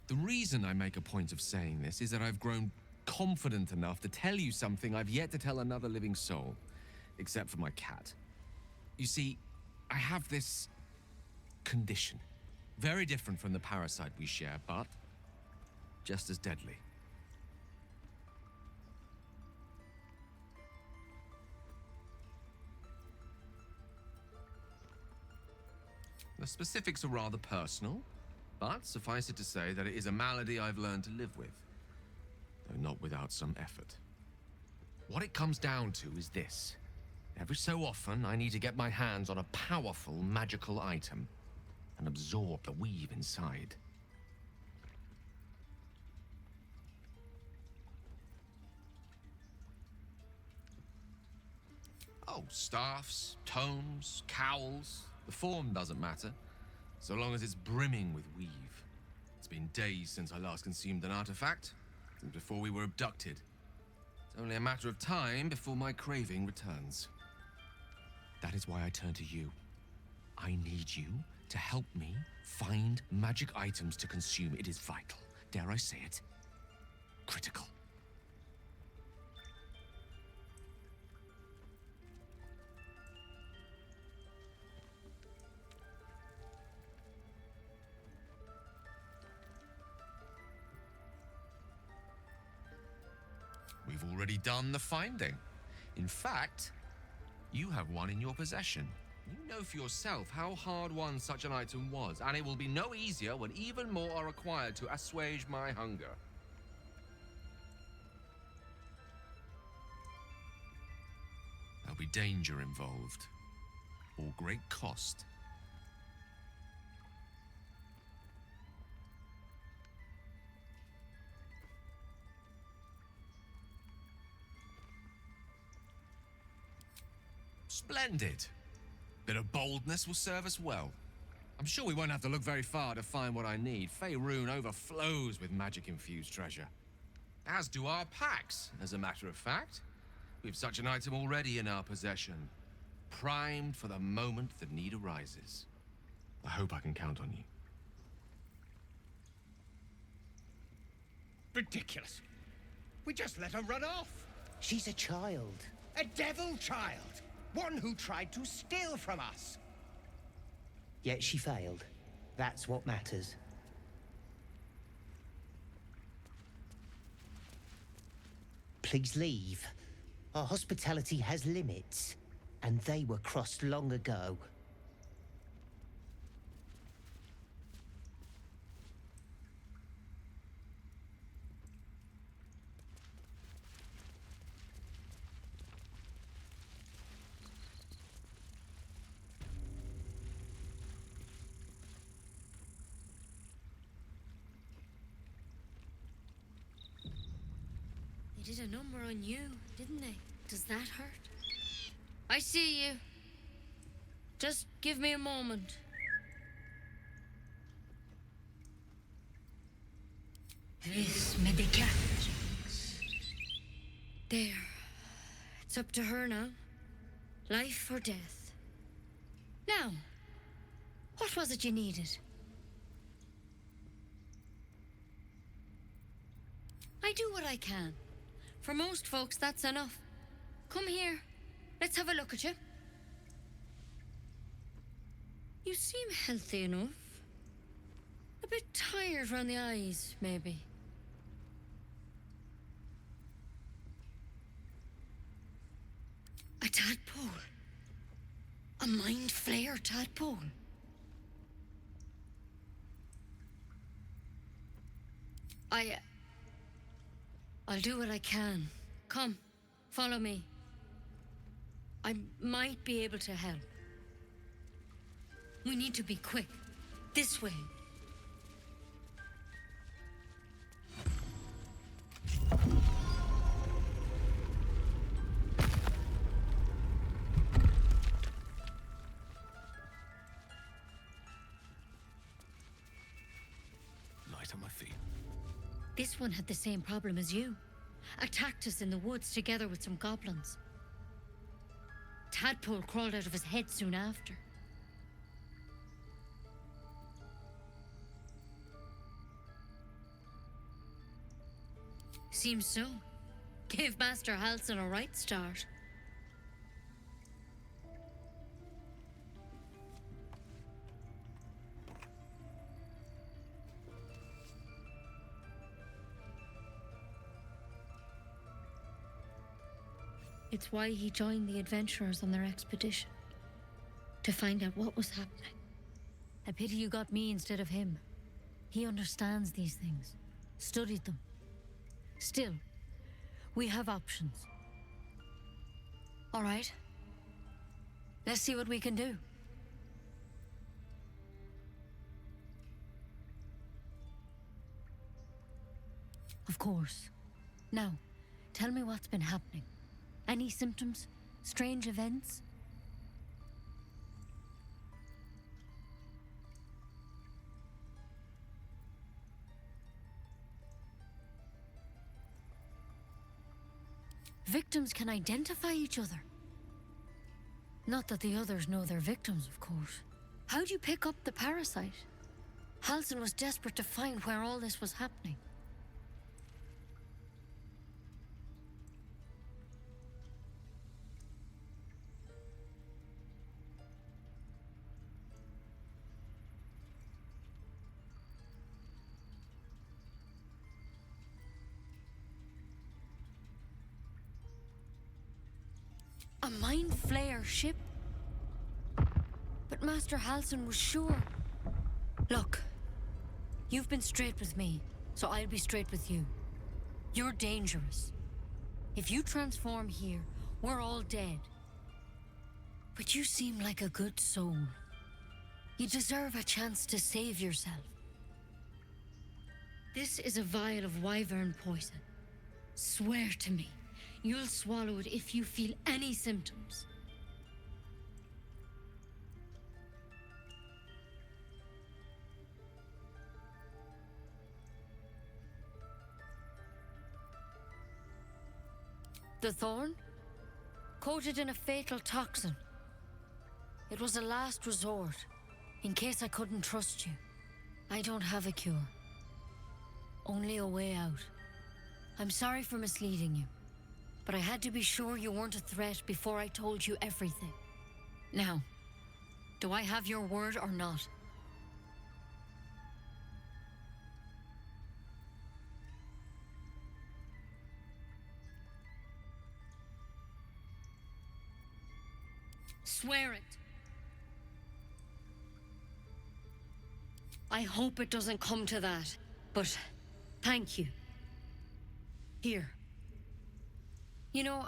The reason I make a point of saying this is that I've grown confident enough to tell you something I've yet to tell another living soul, except for my cat. You see, I have this condition. Very different from the parasite we share, but just as deadly. The specifics are rather personal, but suffice it to say that it is a malady I've learned to live with, though not without some effort. What it comes down to is this. Every so often, I need to get my hands on a powerful magical item and absorb the weave inside. Oh, staffs, tomes, cowls. The form doesn't matter, so long as it's brimming with weave. It's been days since I last consumed an artifact, since before we were abducted. It's only a matter of time before my craving returns. That is why I turn to you. I need you to help me find magic items to consume. It is vital. Dare I say it? Critical. We've already done the finding. In fact, you have one in your possession. You know for yourself how hard-won such an item was, and it will be no easier when even more are required to assuage my hunger. There'll be danger involved, or great cost. Splendid. Bit of boldness will serve us well. I'm sure we won't have to look very far to find what I need. Faerun overflows with magic-infused treasure. As do our packs, as a matter of fact. We've such an item already in our possession. Primed for the moment the need arises. I hope I can count on you.
Ridiculous. We just let her run off.
She's a child.
A devil child. One who tried to steal from us.
Yet she failed. That's what matters. Please leave. Our hospitality has limits, and they were crossed long ago.
They did a number on you, didn't they? Does that hurt? I see you. Just give me a moment.
Vis medicat.
There. It's up to her now. Life or death. Now, what was it you needed? I do what I can. For most folks, that's enough. Come here. Let's have a look at you. You seem healthy enough. A bit tired round the eyes, maybe. A tadpole. A mind flayer tadpole. I'll do what I can. Come, follow me. I might be able to help. We need to be quick. This way.
Light on my feet.
This one had the same problem as you. Attacked us in the woods together with some goblins. Tadpole crawled out of his head soon after. Seems so. Gave Master Halsin a right start. It's why he joined the adventurers on their expedition. To find out what was happening. A pity you got me instead of him. He understands these things. Studied them. Still, we have options. All right. Let's see what we can do. Of course. Now, tell me what's been happening. Any symptoms? Strange events? Victims can identify each other. Not that the others know they're victims, of course. How'd you pick up the parasite? Halsin was desperate to find where all this was happening. A Mind Flayer ship? But Master Halsin was sure. Look, you've been straight with me, so I'll be straight with you. You're dangerous. If you transform here, we're all dead. But you seem like a good soul. You deserve a chance to save yourself. This is a vial of wyvern poison. Swear to me, you'll swallow it if you feel any symptoms. The thorn? Coated in a fatal toxin. It was a last resort, in case I couldn't trust you. I don't have a cure. Only a way out. I'm sorry for misleading you, but I had to be sure you weren't a threat before I told you everything. Now, do I have your word or not? Swear it. I hope it doesn't come to that, but thank you. Here. You know,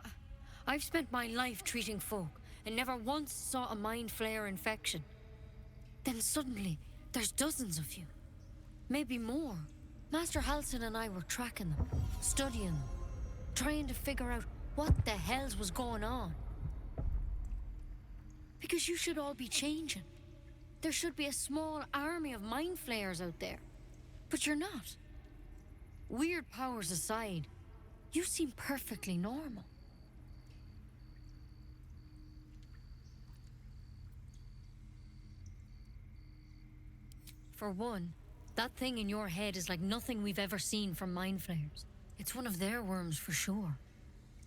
I've spent my life treating folk and never once saw a Mind Flayer infection. Then suddenly, there's dozens of you. Maybe more. Master Halsin and I were tracking them, studying them, trying to figure out what the hells was going on. Because you should all be changing. There should be a small army of Mind Flayers out there. But you're not. Weird powers aside, you seem perfectly normal. For one, that thing in your head is like nothing we've ever seen from Mind Flayers. It's one of their worms for sure.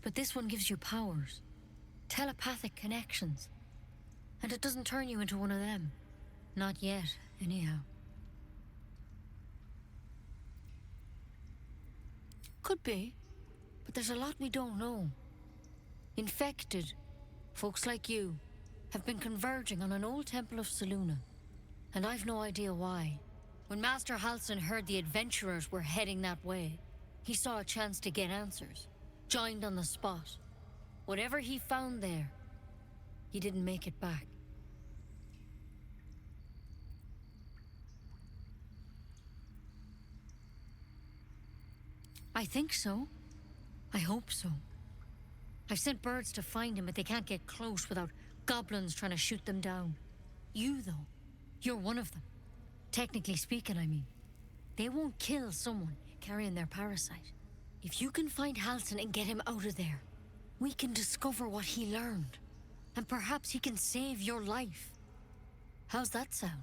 But this one gives you powers. Telepathic connections. And it doesn't turn you into one of them. Not yet, anyhow. Could be, but there's a lot we don't know. Infected, folks like you, have been converging on an old temple of Selûne, and I've no idea why. When Master Halsin heard the adventurers were heading that way, he saw a chance to get answers, joined on the spot. Whatever he found there, he didn't make it back. I think so. I hope so. I've sent birds to find him, but they can't get close without goblins trying to shoot them down. You, though, you're one of them. Technically speaking, I mean. They won't kill someone carrying their parasite. If you can find Halsin and get him out of there, we can discover what he learned. And perhaps he can save your life. How's that sound?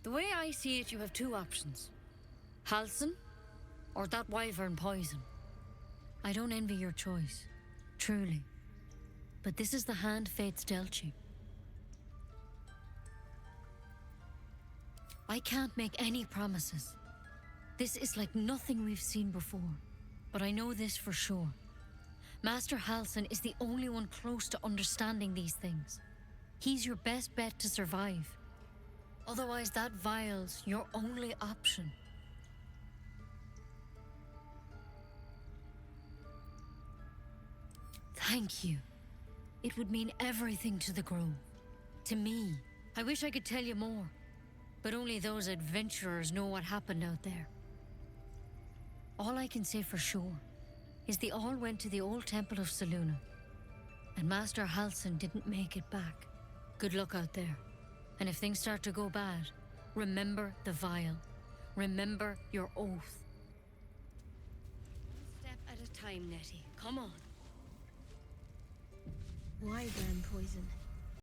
The way I see it, you have two options. Halsin, or that wyvern poison. I don't envy your choice, truly. But this is the hand fate's dealt you. I can't make any promises. This is like nothing we've seen before. But I know this for sure. Master Halsin is the only one close to understanding these things. He's your best bet to survive. Otherwise, that vial's your only option. Thank you. It would mean everything to the Grove. To me. I wish I could tell you more, but only those adventurers know what happened out there. All I can say for sure is they all went to the old temple of Selûne, and Master Halsin didn't make it back. Good luck out there. And if things start to go bad, remember the vial. Remember your oath.
One step at a time, Nettie. Come on.
Wyvern poison.